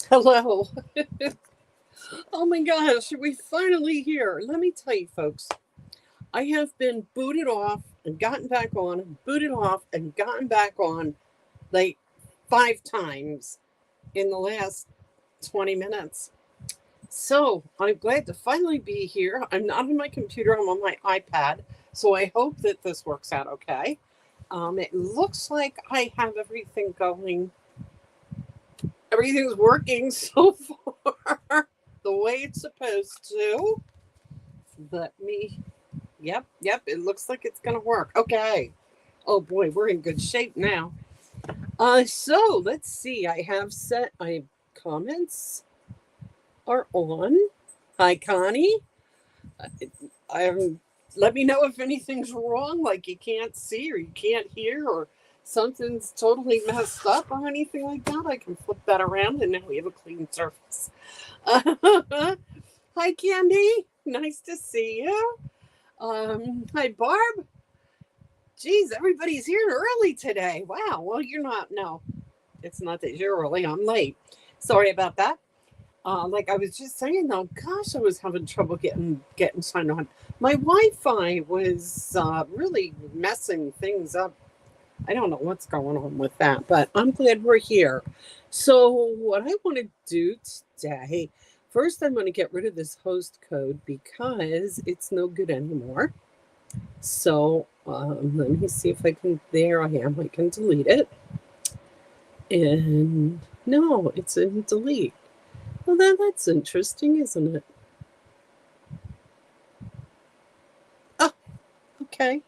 Hello. Oh my gosh, we finally here. Let me tell you, folks, I have been booted off and gotten back on, booted off and gotten back on like 5 times in the last 20 minutes. So I'm glad to finally be here. I'm not on my computer, I'm on my iPad. So I hope that this works out okay. It looks like I have everything going. Everything's working so far the way it's supposed to. Let me. Yep. It looks like it's gonna work. Okay. Oh boy, we're in good shape now. So let's see. I have set. My comments are on. Hi, Connie. I'm. Let me know if anything's wrong, like you can't see or you can't hear or something's totally messed up or anything like that. I can flip that around and now we have a clean surface. Hi, Candy. Nice to see you. Hi, Barb. Geez, everybody's here early today. Wow. Well, you're not. No, it's not that you're early. I'm late. Sorry about that. Like I was just saying though, gosh, I was having trouble getting signed on. My Wi-Fi was really messing things up. I don't know what's going on with that, but I'm glad we're here. So what I want to do today, first I'm going to get rid of this host code because it's no good anymore. So let me see if I can, there I am, I can delete it. And no, it's in delete. Well, that's interesting, isn't it? Oh, okay.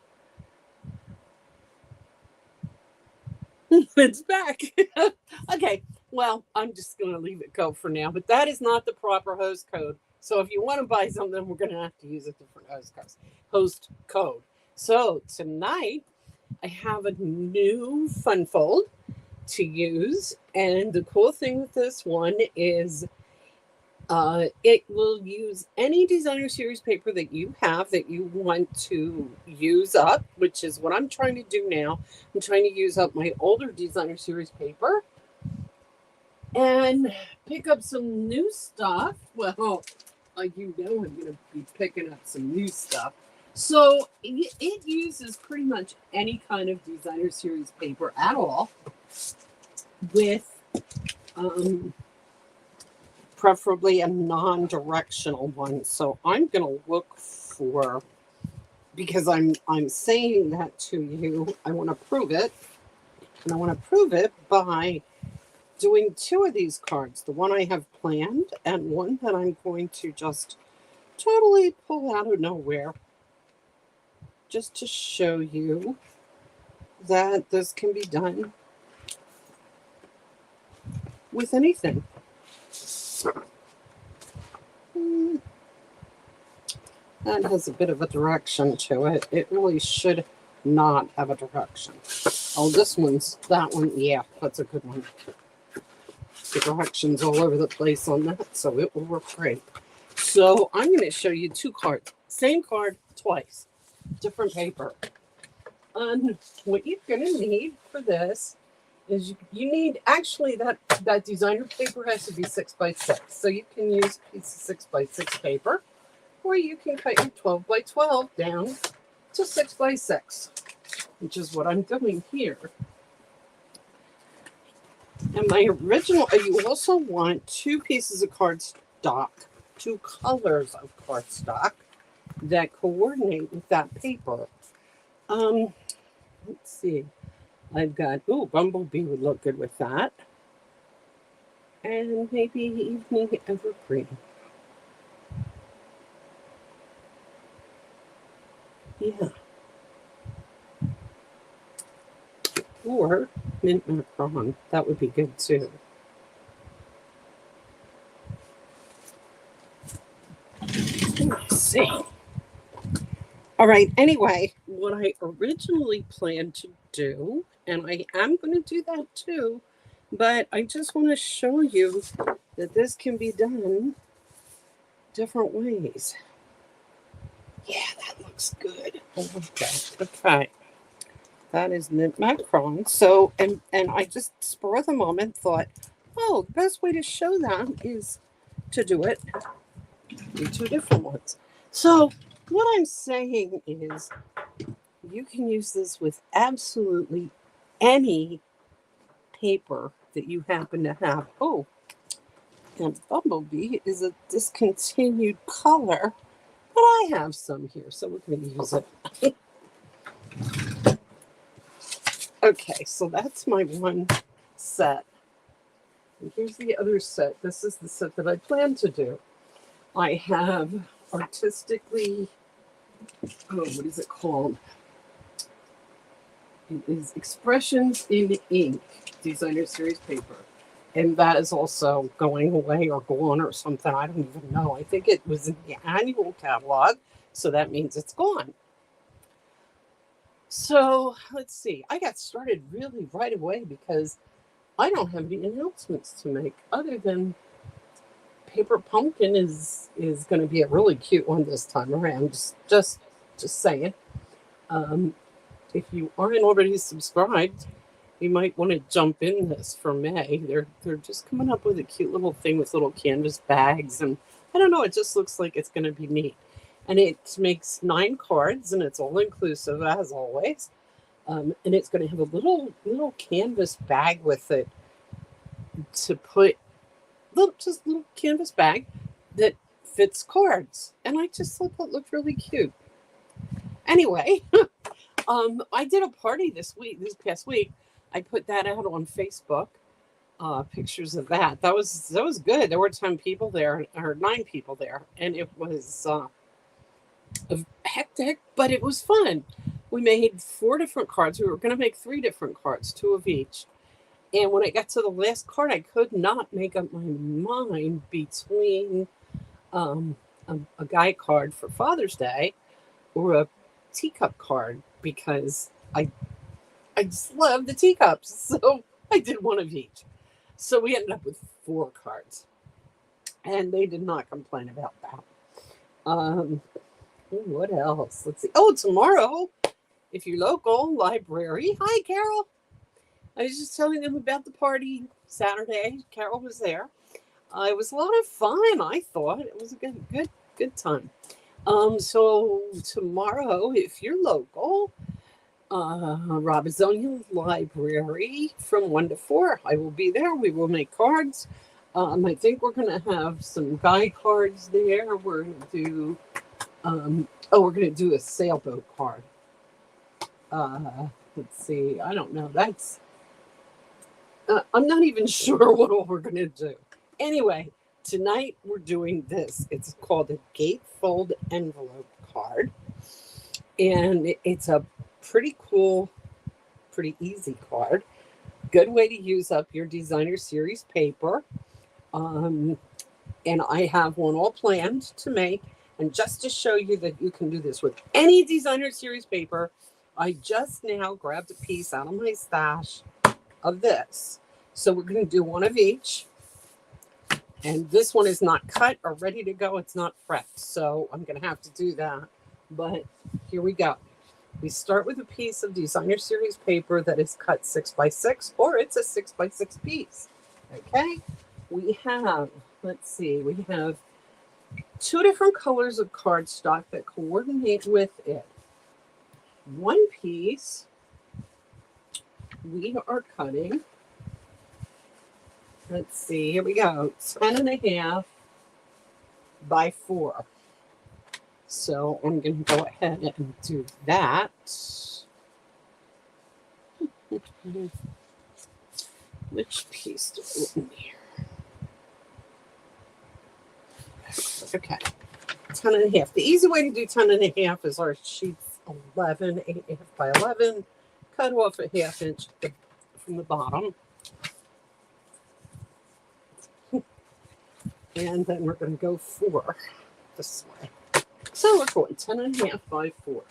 It's back. Okay, well, I'm just going to leave it go for now, but that is not the proper host code. So if you want to buy something, we're going to have to use a different host code. So tonight, I have a new fun fold to use. And the cool thing with this one is it will use any designer series paper that you have that you want to use up, which is what I'm trying to do now. I'm trying to use up my older designer series paper and pick up some new stuff. Well, you know I'm going to be picking up some new stuff. So it uses pretty much any kind of designer series paper at all with preferably a non-directional one. So I'm going to look for, because I'm saying that to you, I want to prove it. And I want to prove it by doing 2 of these cards, the one I have planned and one that I'm going to just totally pull out of nowhere, just to show you that this can be done with anything. That has a bit of a direction to it. It really should not have a direction. Oh, that one, yeah, that's a good one. The direction's all over the place on that, so it will work great. So I'm going to show you 2 cards. Same card twice. Different paper. And what you're going to need for this is you need, actually, that designer paper has to be 6x6. So you can use a piece of 6x6 paper, or you can cut your 12x12 down to 6x6, which is what I'm doing here. And my original, you also want 2 pieces of cardstock, 2 colors of cardstock that coordinate with that paper. Let's see. I've got, Bumblebee would look good with that. And maybe Evening Evergreen. Yeah. Or Mint Macron. That would be good too. Let's see. All right. Anyway, what I originally planned to do, and I am going to do that too, but I just want to show you that this can be done different ways. Yeah, that looks good. I like that. Okay. That is Mint Macron. So, and I just spur of the moment thought, Oh, the best way to show that is to do it in two different ones. So what I'm saying is you can use this with absolutely any paper that you happen to have. Oh, and Bumblebee is a discontinued color, but I have some here, so we're going to use it. Okay, so that's my one set. And here's the other set. This is the set that I plan to do. I have artistically, what is it called? It is Expressions in Ink, designer series paper. And that is also going away or gone or something. I don't even know. I think it was in the annual catalog, so that means it's gone. So let's see. I got started really right away because I don't have any announcements to make other than Paper Pumpkin is going to be a really cute one this time around. Just saying. If you aren't already subscribed, you might want to jump in this for May. They're just coming up with a cute little thing with little canvas bags, and I don't know. It just looks like it's going to be neat. And it makes 9 cards, and it's all inclusive as always. And it's going to have a little canvas bag with it to put just little canvas bag that fits cards. And I just thought that looked really cute. Anyway, I did a party this past week. I put that out on Facebook. Pictures of that. That was good. There were 10 people there, or 9 people there, and it was hectic, but it was fun. We made 4 different cards. We were going to make 3 different cards, 2 of each. And when I got to the last card, I could not make up my mind between a guy card for Father's Day or a teacup card, because I just love the teacups. So I did 1 of each. So we ended up with 4 cards. And they did not complain about that. What else? Let's see. Oh, tomorrow, if you're local, library. Hi, Carol. I was just telling them about the party Saturday. Carol was there. It was a lot of fun, I thought. It was a good time. So tomorrow, if you're local, Robisonia Library from 1 to 4. I will be there. We will make cards. I think we're going to have some guy cards there. We're going to do, we're going to do a sailboat card. Let's see. I don't know. I'm not even sure what all we're going to do. Anyway, tonight we're doing this. It's called a gatefold envelope card. And it's a pretty cool, pretty easy card. Good way to use up your designer series paper. And I have one all planned to make. And just to show you that you can do this with any designer series paper, I just now grabbed a piece out of my stash of this. So we're going to do 1 of each. And this one is not cut or ready to go. It's not prepped. So I'm going to have to do that. But here we go. We start with a piece of designer series paper that is cut 6x6, or it's a 6x6 piece. Okay. We have, let's see, we have 2 different colors of cardstock that coordinate with it. One piece we are cutting, let's see, here we go, 10.5 by 4. So I'm going to go ahead and do that. Which piece do we want here? Okay, 10.5. The easy way to do 10.5 is our sheets 11, 8.5 by 11. Cut off a 1/2 inch from the bottom. And then we're going to go 4 this way. So we're going 10.5 by 4.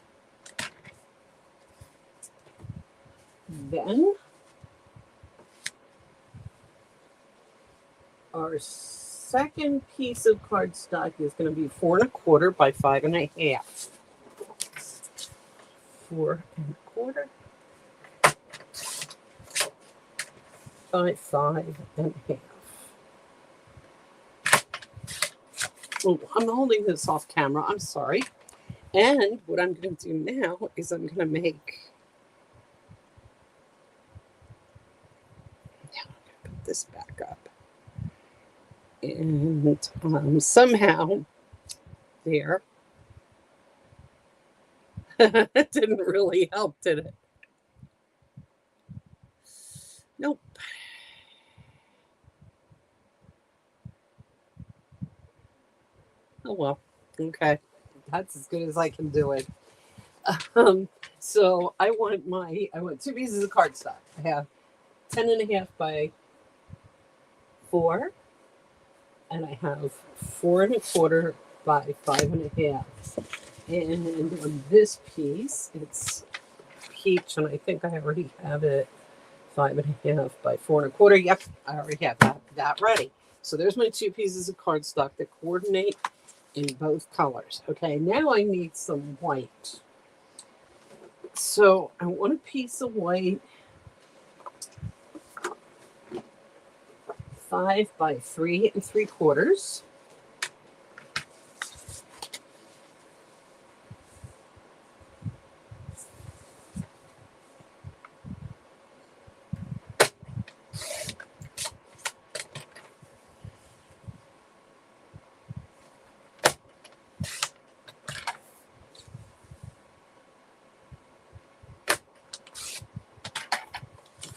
Then our second piece of cardstock is going to be 4 1/4 by 5.5. 4 1/4. by 5.5. Oh, I'm holding this off camera. I'm sorry. And what I'm going to do now is I'm going to make. Now I'm going to put this back up. And somehow, there. It didn't really help, did it? Nope. Oh, well. Okay. That's as good as I can do it. So I want 2 pieces of cardstock. I have 10.5 by 4, and I have 4.25 by 5.5. And on this piece, it's peach, and I think I already have it 5.5 by 4.25. Yep, I already have that ready. So there's my 2 pieces of cardstock that coordinate in both colors. Okay, now I need some white. So I want a piece of white, 5 by 3.75.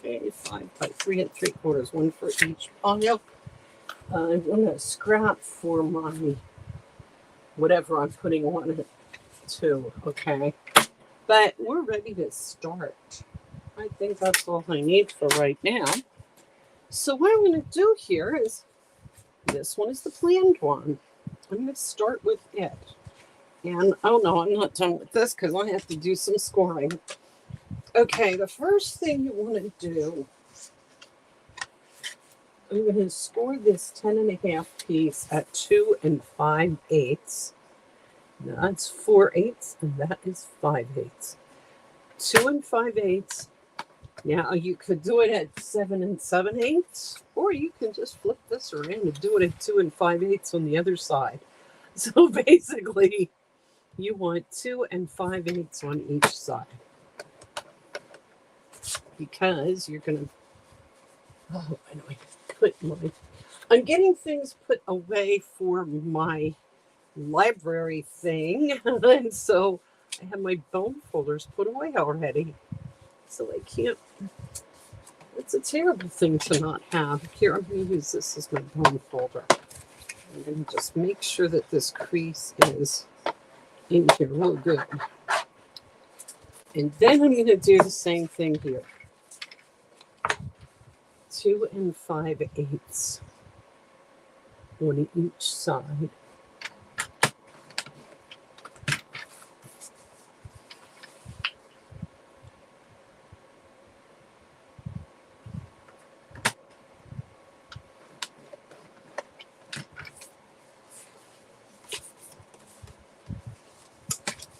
Okay, 5 by 3.75, one for each pile. I want to scrap for my whatever I'm putting on it too. Okay, but we're ready to start. I think that's all I need for right now. So what I'm going to do here is, this one is the planned one. I'm going to start with it. And oh no, I'm not done with this because I have to do some scoring. Okay, the first thing you want to do, I'm going to score this 10.5 piece at 2 5/8. That's 4/8, and that is 5/8. 2 5/8. Now you could do it at 7 7/8, or you can just flip this around and do it at 2 5/8 on the other side. So basically, you want 2 5/8 on each side, because you're going to. Oh, I know. I'm getting things put away for my library thing, and so I have my bone folders put away already. So I can't. It's a terrible thing to not have. Here, I'm going to use this as my bone folder. I'm going to just make sure that this crease is in here real good. And then I'm going to do the same thing here. 2 5/8 on each side.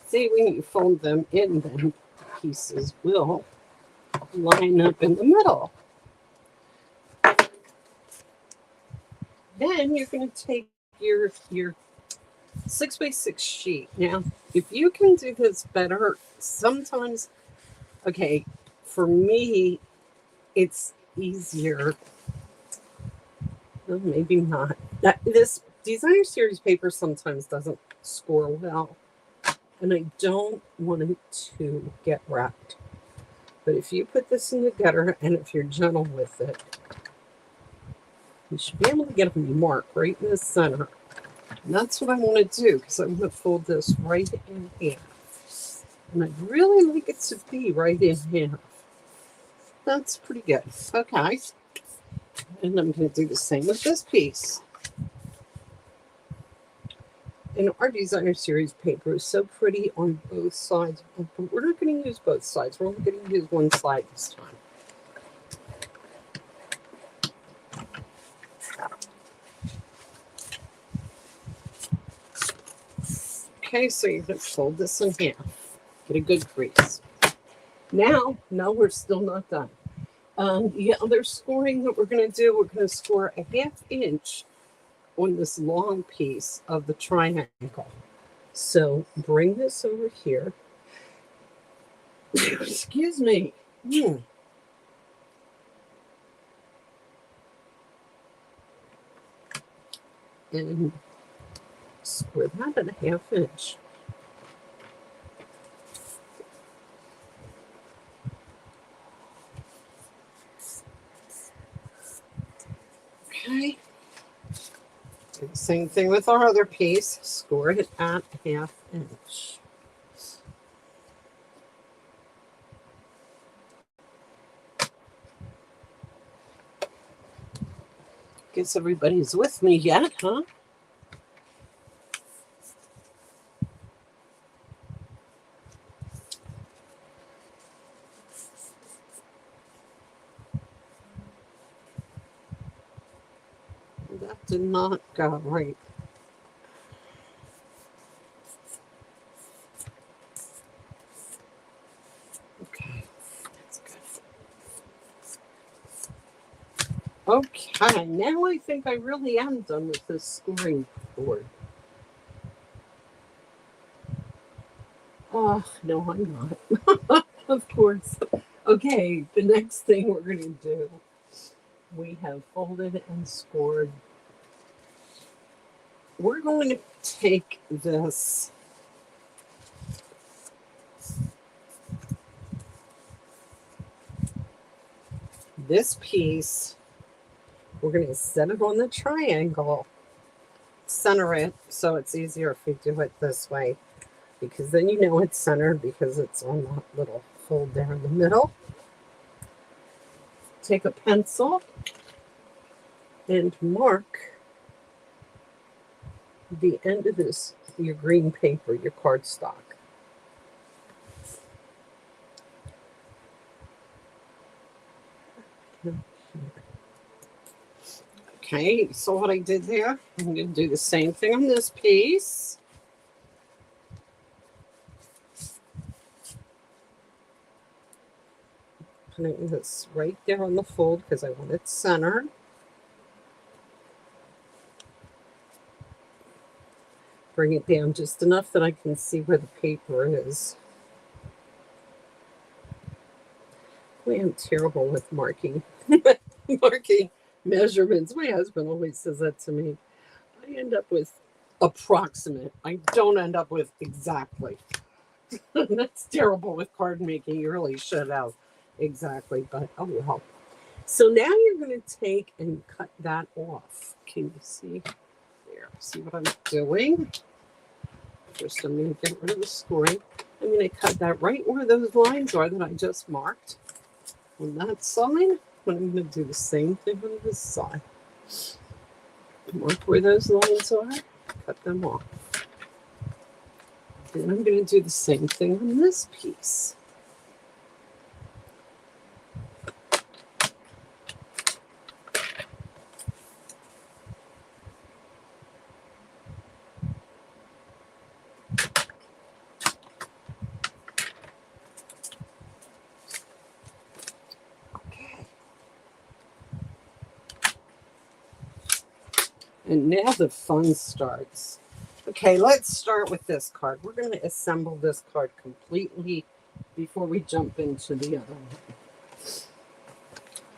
See, when you fold them in, then the pieces will line up in the middle. Then you're going to take your 6 by 6 sheet. Now, if you can do this better, sometimes, okay, for me, it's easier. Well, maybe not. This designer series paper sometimes doesn't score well, and I don't want it to get wrapped. But if you put this in the gutter, and if you're gentle with it, you should be able to get a mark right in the center. And that's what I want to do, because I'm going to fold this right in half. And I'd really like it to be right in half. That's pretty good. Okay. And I'm going to do the same with this piece. And our designer series paper is so pretty on both sides. But we're not going to use both sides. We're only going to use one side this time. Okay, so you're going to fold this in half. Get a good crease. Now we're still not done. The other scoring that we're going to do, we're going to score a 1/2 inch on this long piece of the triangle. So bring this over here. Excuse me. And square that at a 1/2 inch. Okay. Do the same thing with our other piece. Score it at a 1/2 inch. Guess everybody's with me yet, huh? That did not go right. Okay, that's good. Okay, now I think I really am done with this scoring board. Oh, no, I'm not. Of course. Okay, the next thing we're going to do, we have folded and scored. We're going to take this piece, we're going to set it on the triangle, center it, so it's easier if we do it this way, because then you know it's centered because it's on that little fold there in the middle. Take a pencil and mark the end of this, your green paper, your cardstock. Okay, so what I did there, I'm going to do the same thing on this piece. Putting this right there on the fold because I want it centered. Bring it down just enough that I can see where the paper is. Boy, I'm terrible with marking. Marking measurements. My husband always says that to me. I end up with approximate. I don't end up with exactly. That's terrible with card making. You really should have exactly, but oh well. So now you're going to take and cut that off. Can you see? There. See what I'm doing? First, I'm going to get rid of the scoring. I'm going to cut that right where those lines are that I just marked on that side. But I'm going to do the same thing on this side. Mark where those lines are, cut them off. Then I'm going to do the same thing on this piece. And now the fun starts. Okay, let's start with this card. We're going to assemble this card completely before we jump into the other one.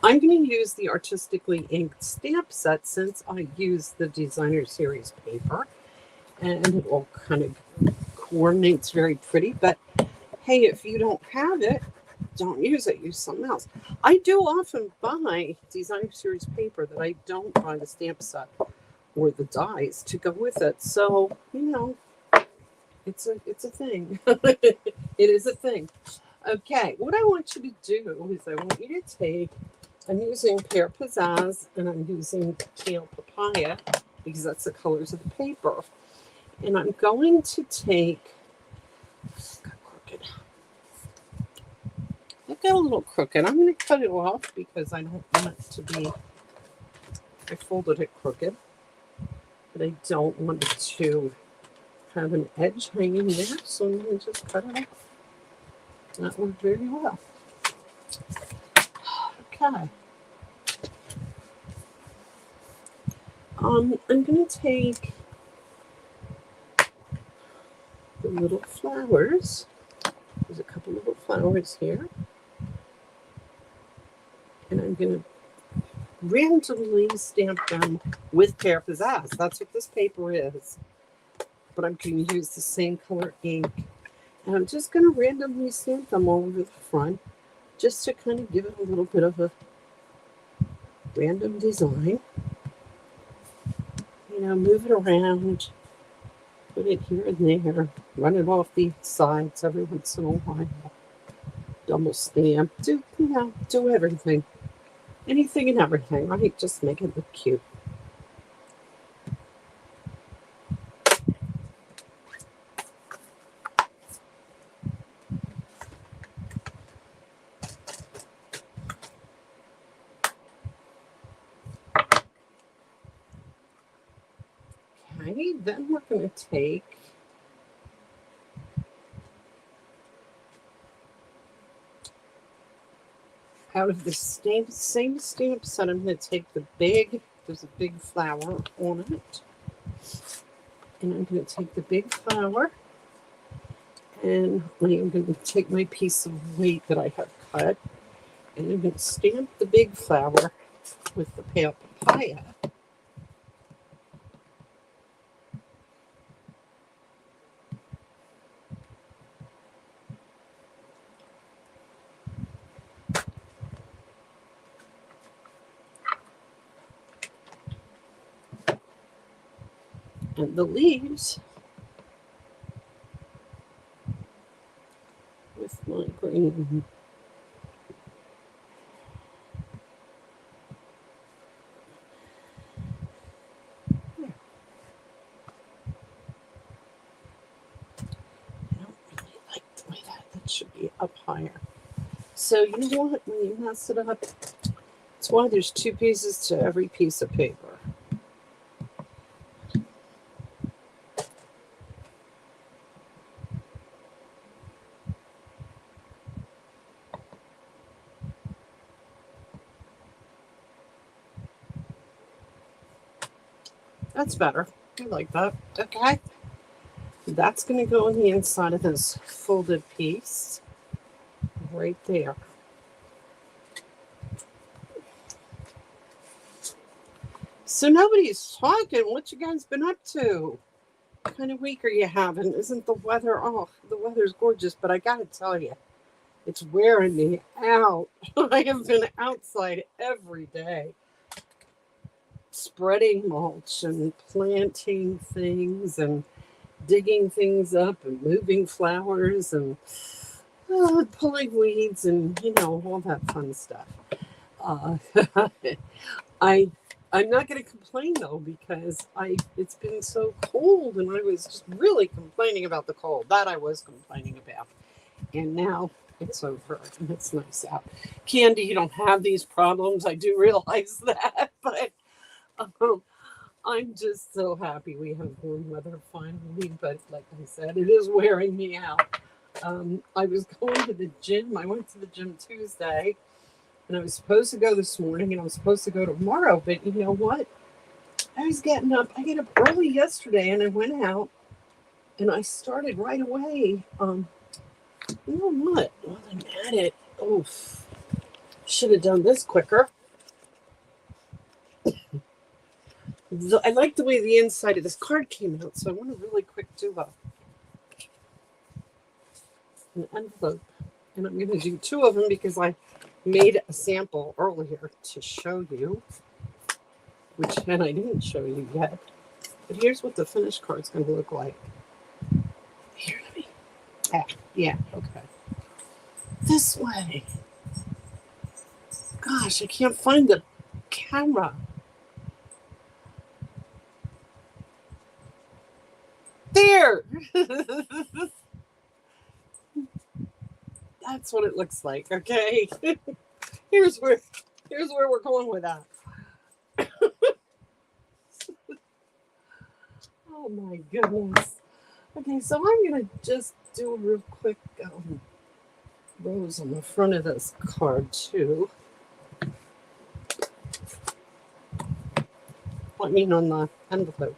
I'm going to use the Artistically Inked stamp set since I use the Designer Series paper. And it all kind of coordinates very pretty. But hey, if you don't have it, don't use it. Use something else. I do often buy Designer Series paper that I don't buy the stamp set or the dies to go with it. So, you know, it's a thing. It is a thing. Okay, what I want you to do is I want you to take, I'm using Pear Pizzazz and I'm using Kale Papaya because that's the colors of the paper. And I'm going to take, it got a little crooked. I'm going to cut it off because I don't want it to be, I folded it crooked. But I don't want it to have an edge hanging there, so I'm going to just cut it off. That worked very well. Okay. I'm going to take the little flowers. There's a couple little flowers here. And I'm going to randomly stamp them with Pear Pizzazz. That's what this paper is. But I'm going to use the same color ink. And I'm just going to randomly stamp them all over the front, just to kind of give it a little bit of a random design. You know, move it around, put it here and there, run it off the sides every once in a while. Double stamp, do everything. Anything and everything, right? Just make it look cute. Okay, then we're going to take out of the same stamp set, I'm going to take the big, there's a big flower on it. And I'm going to take the big flower and I'm going to take my piece of weight that I have cut and I'm going to stamp the big flower with the pale papaya. And the leaves with my green. There. I don't really like the way that should be up higher. So you know what, when you mess it up, it's why there's two pieces to every piece of paper. That's better. I like that. Okay. That's going to go on the inside of this folded piece. Right there. So nobody's talking. What you guys been up to? What kind of week are you having? Isn't the weather, oh, the weather's gorgeous, but I got to tell you, it's wearing me out. I have been outside every day, spreading mulch and planting things and digging things up and moving flowers and pulling weeds and, you know, all that fun stuff. I'm not going to complain though, because it's been so cold and I was just really complaining about the cold. That I was complaining about. And now it's over and it's nice out. Candy, you don't have these problems. I do realize that, but I'm just so happy we have warm weather finally. But like I said, it is wearing me out. I was going to the gym. I went to the gym Tuesday. And I was supposed to go this morning and I was supposed to go tomorrow. But you know what? I was getting up. I got up early yesterday and I went out and I started right away. You know what? While I'm at it, should have done this quicker. I like the way the inside of this card came out. So I want to really quick do an envelope. And I'm going to do two of them because I made a sample earlier to show you, and I didn't show you yet. But here's what the finished card's going to look like. Here, let me. Yeah, okay. This way. Gosh, I can't find the camera. There. That's what it looks like. Okay. Here's where we're going with that. Oh my goodness. Okay, so I'm gonna just do a real quick rose on the front of this card too. I mean on the envelope.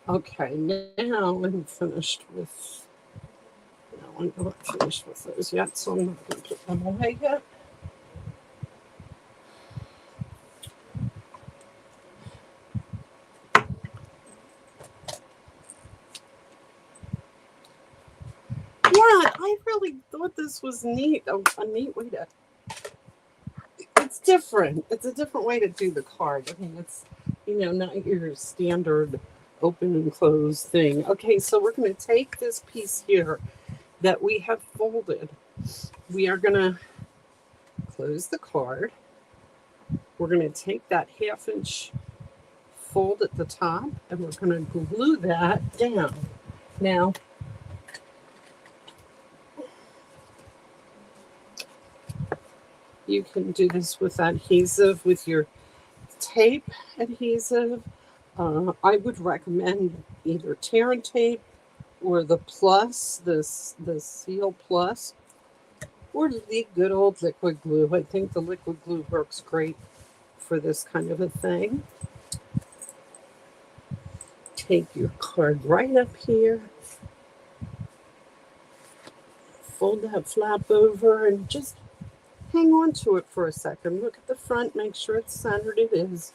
Okay, now I'm finished with. No, I'm not finished with those yet, so I'm not going to put them away yet. Yeah, I really thought this was neat. A neat way to. It's different. It's a different way to do the card. I mean, it's, not your standard open and close thing. Okay, so we're going to take this piece here that we have folded. We are going to close the card. We're going to take that 1/2 inch fold at the top and we're going to glue that down. Now, you can do this with adhesive, with your tape adhesive. I would recommend either tear and tape or the plus, the Seal Plus, or the good old liquid glue. I think the liquid glue works great for this kind of a thing. Take your card right up here, fold that flap over, and just hang on to it for a second. Look at the front, make sure it's centered. It is.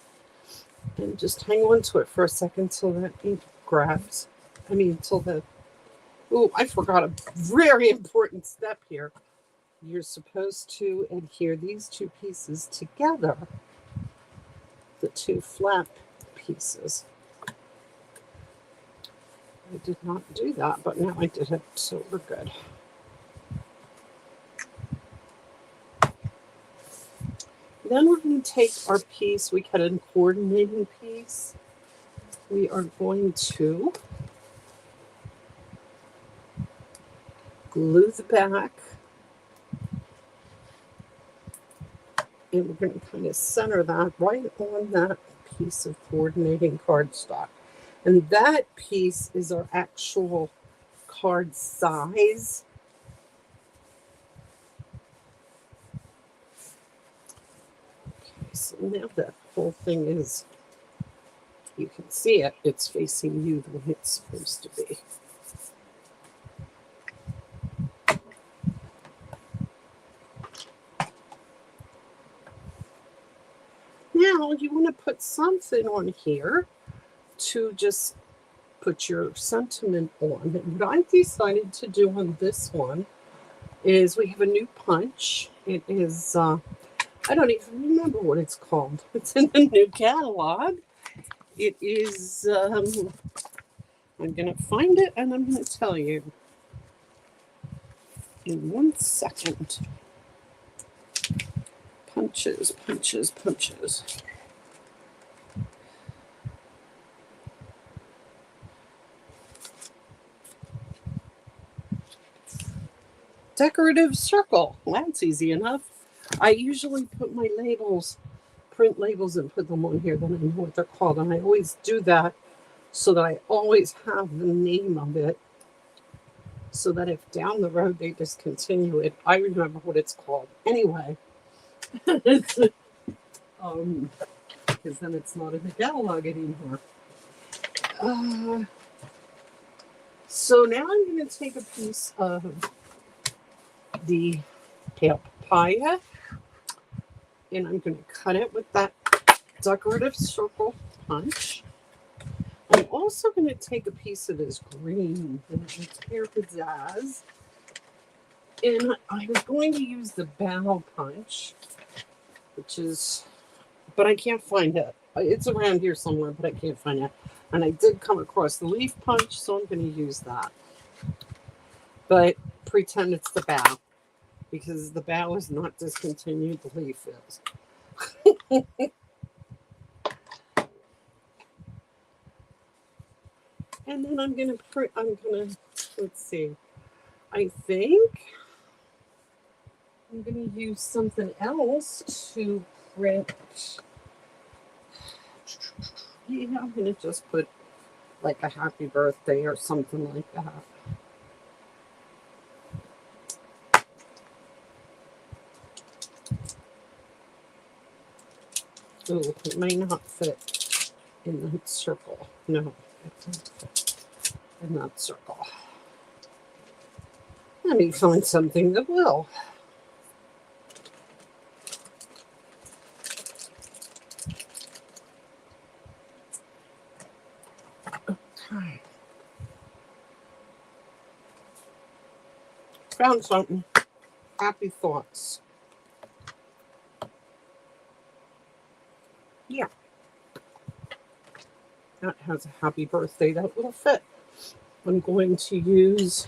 And just hang on to it for a second till that ink grabs. Till the. Oh, I forgot a very important step here. You're supposed to adhere these two pieces together, the two flap pieces. I did not do that, but now I did it, so we're good. Then we're going to take our piece, we cut a coordinating piece. We are going to glue the back. And we're going to kind of center that right on that piece of coordinating cardstock. And that piece is our actual card size. Okay, so now that whole thing is, you can see it, it's facing you the way it's supposed to be. Now you want to put something on here to just put your sentiment on. And what I decided to do on this one is we have a new punch. It is, I don't even remember what it's called. It's in the new catalog. It is, I'm going to find it and I'm going to tell you in 1 second. Punches, punches, punches. Decorative circle. Well, that's easy enough. I usually put my labels, print labels, and put them on here. Then I know what they're called. And I always do that so that I always have the name of it. So that if down the road they discontinue it, I remember what it's called. Anyway. Because then it's not in the catalog anymore. So now I'm going to take a piece of the papaya and I'm going to cut it with that decorative circle punch. I'm also going to take a piece of this green and tear pizzazz. And I'm going to use the bow punch, which is, but I can't find it. It's around here somewhere, but I can't find it. And I did come across the leaf punch, so I'm going to use that. But pretend it's the bow, because the bow is not discontinued, the leaf is. And then I'm going to Let's see. I think I'm going to use something else to print. Yeah, I'm going to just put like a happy birthday or something like that. Oh, it may not fit in that circle. No, it doesn't fit in that circle. Let me find something that will. Okay. Found something. Happy thoughts. Yeah. That has a happy birthday. That will fit. I'm going to use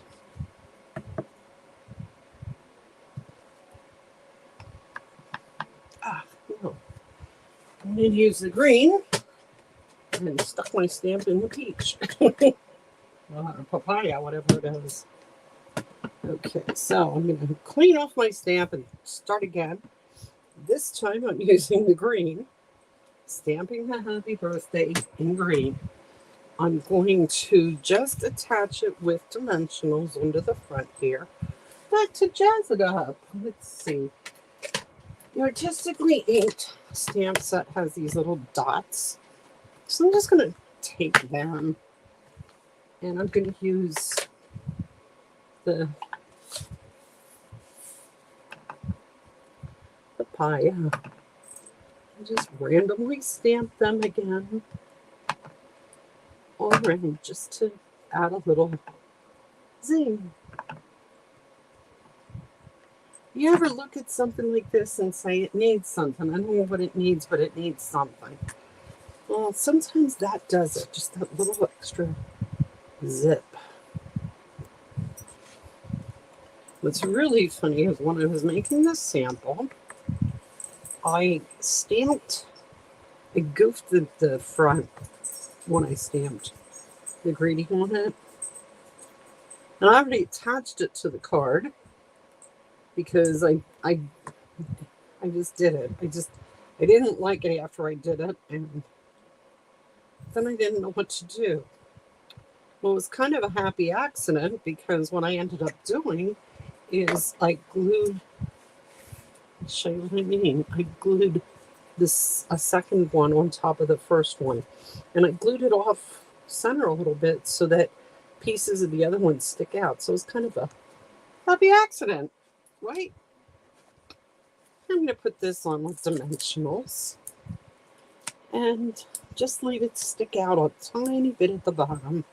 no. I'm going to use the green and stuck my stamp in the peach. Or papaya, whatever it is. Okay, so I'm going to clean off my stamp and start again. This time I'm using the green, stamping the happy birthday in green. I'm going to just attach it with dimensionals onto the front here. But to jazz it up, let's see. The artistically inked stamp set has these little dots. So I'm just going to take them and I'm going to use the papaya and just randomly stamp them again all around just to add a little zing. You ever look at something like this and say it needs something? I don't know what it needs, but it needs something. Well, sometimes that does it, just that little extra zip. What's really funny is when I was making this sample, I goofed the front when I stamped the greeting on it. And I already attached it to the card because I just did it. I didn't like it after I did it, and then I didn't know what to do. Well, it was kind of a happy accident because what I ended up doing is I glued, I'll show you what I mean. I glued a second one on top of the first one, and I glued it off center a little bit so that pieces of the other one stick out. So it's kind of a happy accident, right? I'm going to put this on with dimensionals and just leave it stick out a tiny bit at the bottom.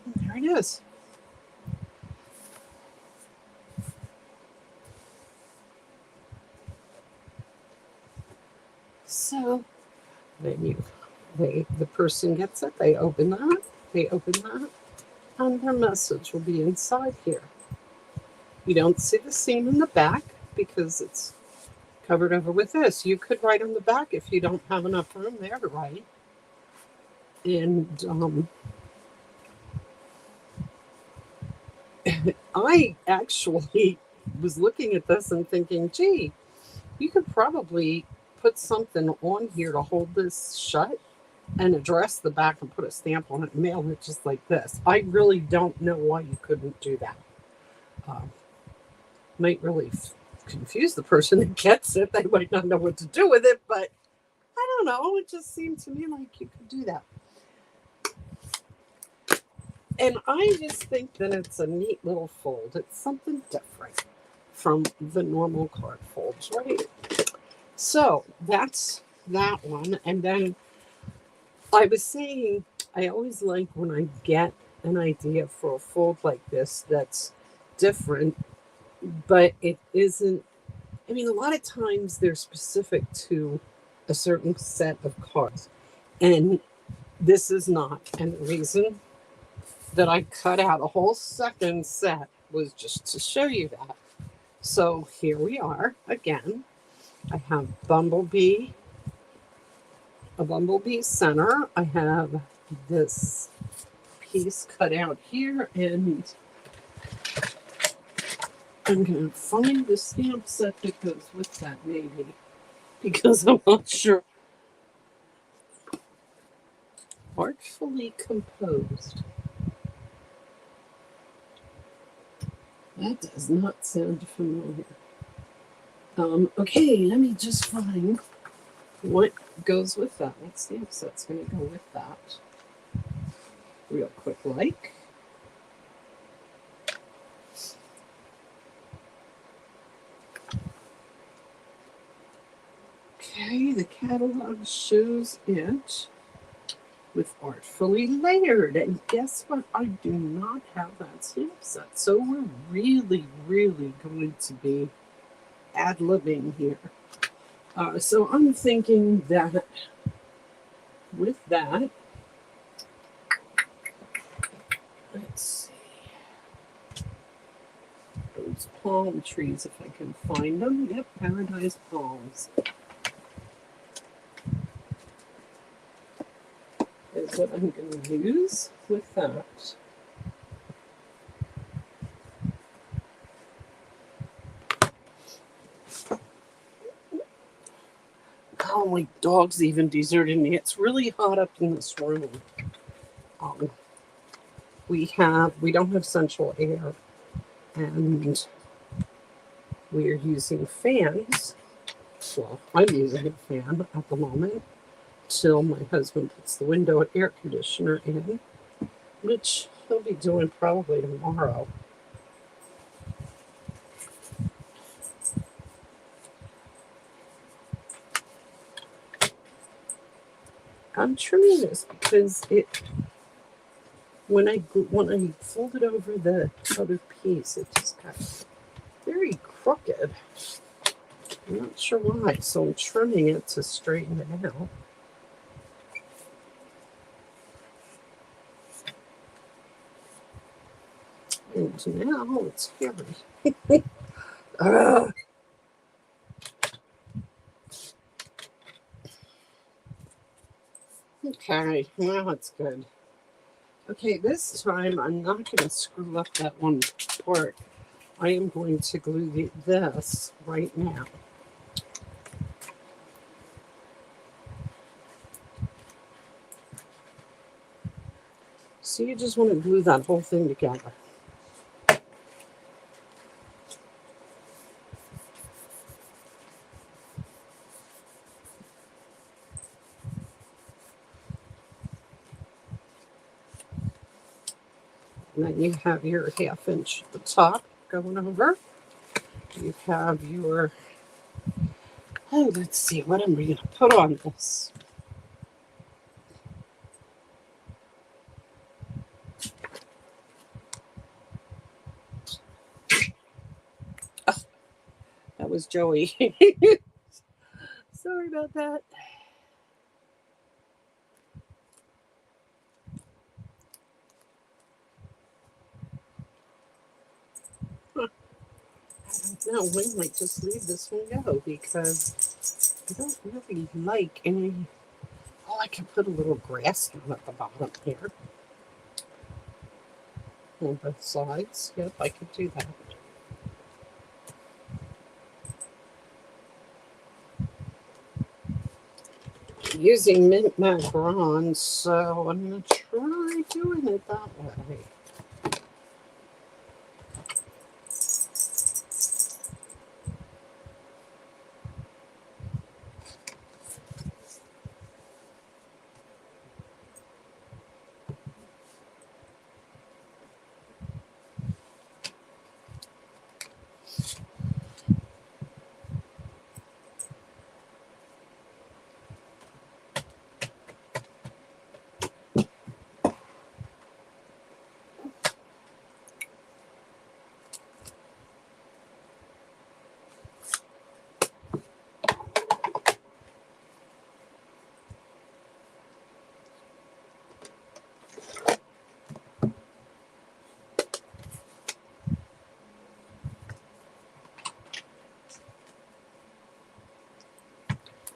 And there it is. So then the person gets it, they open that, and their message will be inside here. You don't see the seam in the back because it's covered over with this. You could write on the back if you don't have enough room there to write. And I actually was looking at this and thinking, gee, you could probably put something on here to hold this shut and address the back and put a stamp on it and mail it just like this. I really don't know why you couldn't do that. Might really confuse the person that gets it. They might not know what to do with it, but I don't know. It just seemed to me like you could do that. And I just think that it's a neat little fold. It's something different from the normal card folds, right? So that's that one. And then I was saying, I always like when I get an idea for a fold like this that's different, but it isn't. I mean, a lot of times they're specific to a certain set of cards, and this is not. And the reason that I cut out a whole second set was just to show you that. So here we are again. I have Bumblebee, a Bumblebee center. I have this piece cut out here, and I'm going to find the stamp set that goes with that, maybe, because I'm not sure. Artfully composed. That does not sound familiar. Okay, let me just find what goes with that. What stamp set's going to go with that? Real quick, like. Okay, the catalog shows it with artfully layered. And guess what? I do not have that stamp set. So we're really, really going to be ad-libbing here. So I'm thinking that with that, let's see, those palm trees, if I can find them. Yep, paradise palms is what I'm going to use with that. Oh, my dog's even deserted me. It's really hot up in this room. We don't have central air, and we are using fans. Well, I'm using a fan at the moment till my husband puts the window and air conditioner in, which he'll be doing probably tomorrow. I'm trimming this because when I folded over the other piece, it just got very crooked. I'm not sure why, so I'm trimming it to straighten it out. And now it's hairy. Okay, now it's good. Okay, this time I'm not going to screw up that one part. I am going to glue this right now. So you just want to glue that whole thing together. And then you have your 1/2 inch at the top going over. You have your, oh, let's see, what am I going to put on this? Oh, that was Joey. Sorry about that. I don't know, we might just leave this one go because I don't really like any. Oh, I can put a little grass down at the bottom here. On both sides. Yep, I could do that. Using mint macarons, so I'm going to try doing it that way.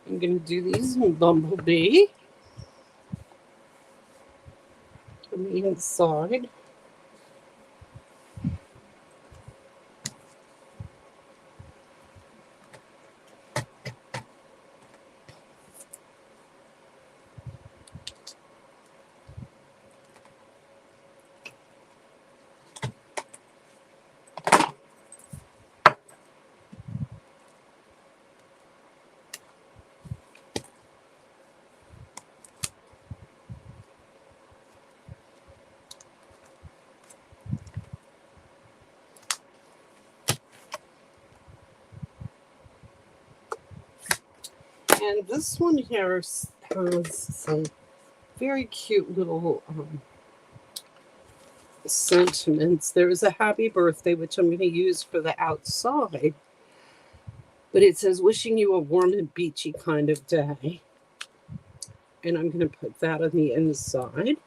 I'm going to do these in Bumblebee on the inside. And this one here has some very cute little sentiments. There is a happy birthday, which I'm going to use for the outside. But it says, wishing you a warm and beachy kind of day. And I'm going to put that on the inside.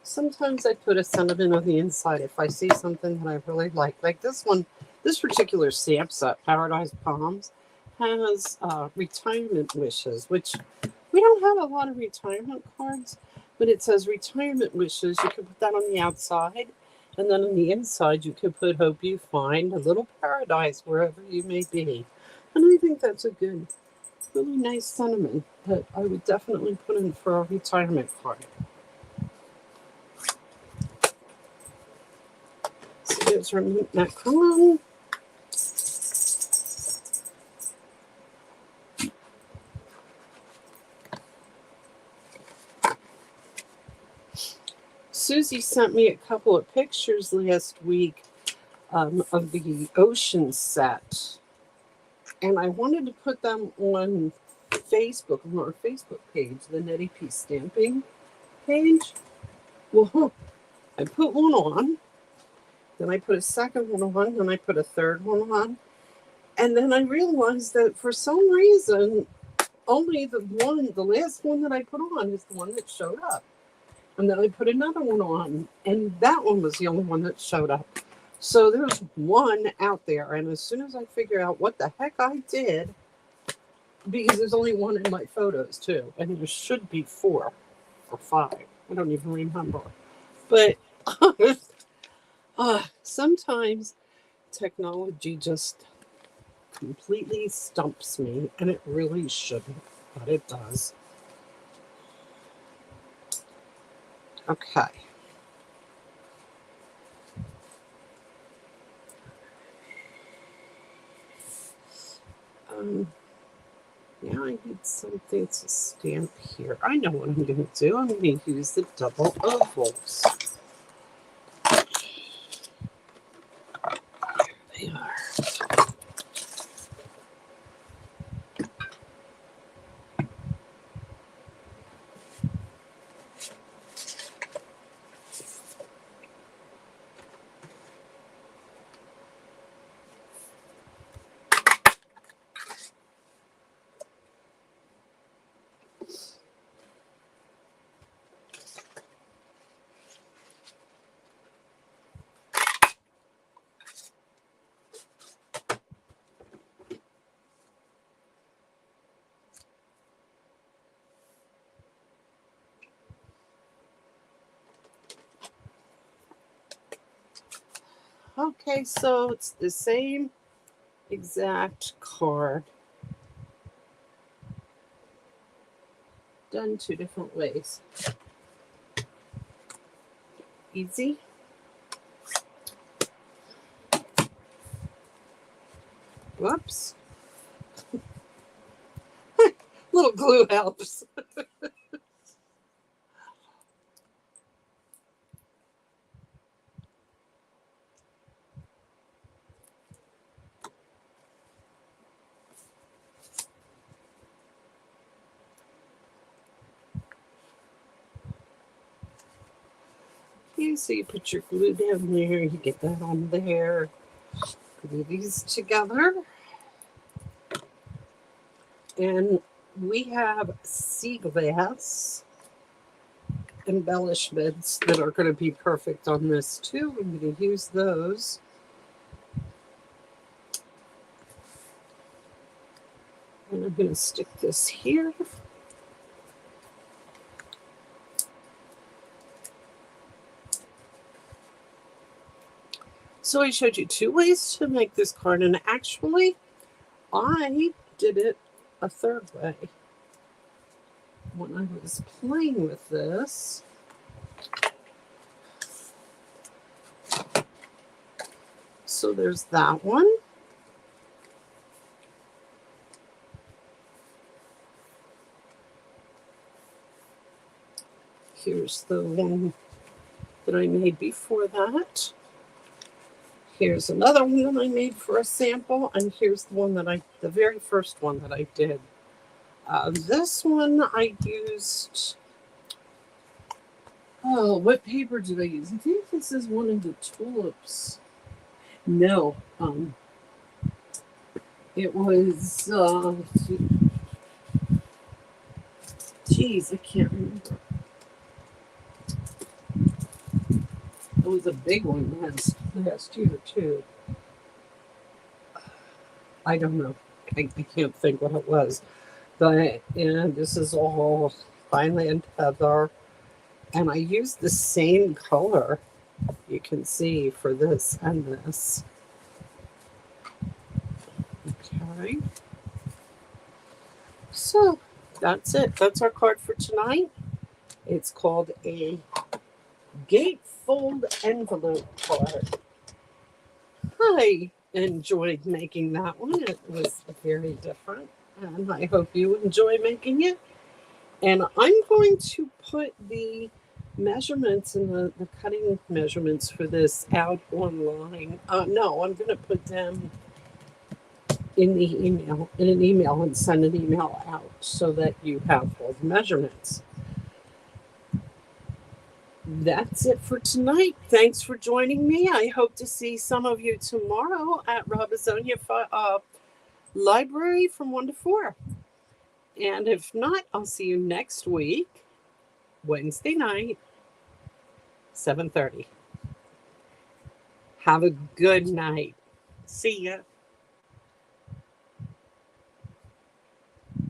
Sometimes I put a sentiment on the inside if I see something that I really like. Like this one, this particular stamp set, Paradise Palms, has retirement wishes, which we don't have a lot of retirement cards, but it says retirement wishes. You can put that on the outside, and then on the inside you can put hope you find a little paradise wherever you may be. And I think that's a good, really nice sentiment that I would definitely put in for a retirement card. So there's our macaron. Susie sent me a couple of pictures last week of the ocean set. And I wanted to put them on Facebook, on our Facebook page, the Nettie P Stamping page. Well, I put one on, then I put a second one on, then I put a third one on. And then I realized that for some reason, only the last one that I put on is the one that showed up. And then I put another one on, and that one was the only one that showed up. So there's one out there, and as soon as I figure out what the heck I did, because there's only one in my photos too, and there should be 4 or 5. I don't even remember. But sometimes technology just completely stumps me, and it really shouldn't, but it does. Okay. Now I need something to stamp here. I know what I'm going to do. I'm going to use the double ovals. There they are. Okay, so it's the same exact card, done 2 different ways. Easy. Whoops. Little glue helps. So you put your glue down there, you get that on there, glue these together. And we have sea glass embellishments that are going to be perfect on this too. I'm going to use those. And I'm going to stick this here. So I showed you 2 ways to make this card, and actually I did it a 3rd way when I was playing with this. So there's that one. Here's the one that I made before that. Here's another one that I made for a sample, and here's the one that the very first one that I did. This one I used, oh, what paper did I use? I think this is one of the tulips. No, it was, geez, I can't remember. It was a big one last year too. I don't know. I can't think what it was. But and this is all Vineland Heather. And I used the same color, you can see, for this and this. Okay. So that's it. That's our card for tonight. It's called a gatefold envelope card. I enjoyed making that one. It was very different, and I hope you enjoy making it. And I'm going to put the measurements and the cutting measurements for this out online. No, I'm going to put them in an email and send an email out so that you have all the measurements. That's it for tonight. Thanks for joining me. I hope to see some of you tomorrow at Robisonia Library from 1 to 4. And if not, I'll see you next week, Wednesday night, 7:30. Have a good night. See ya.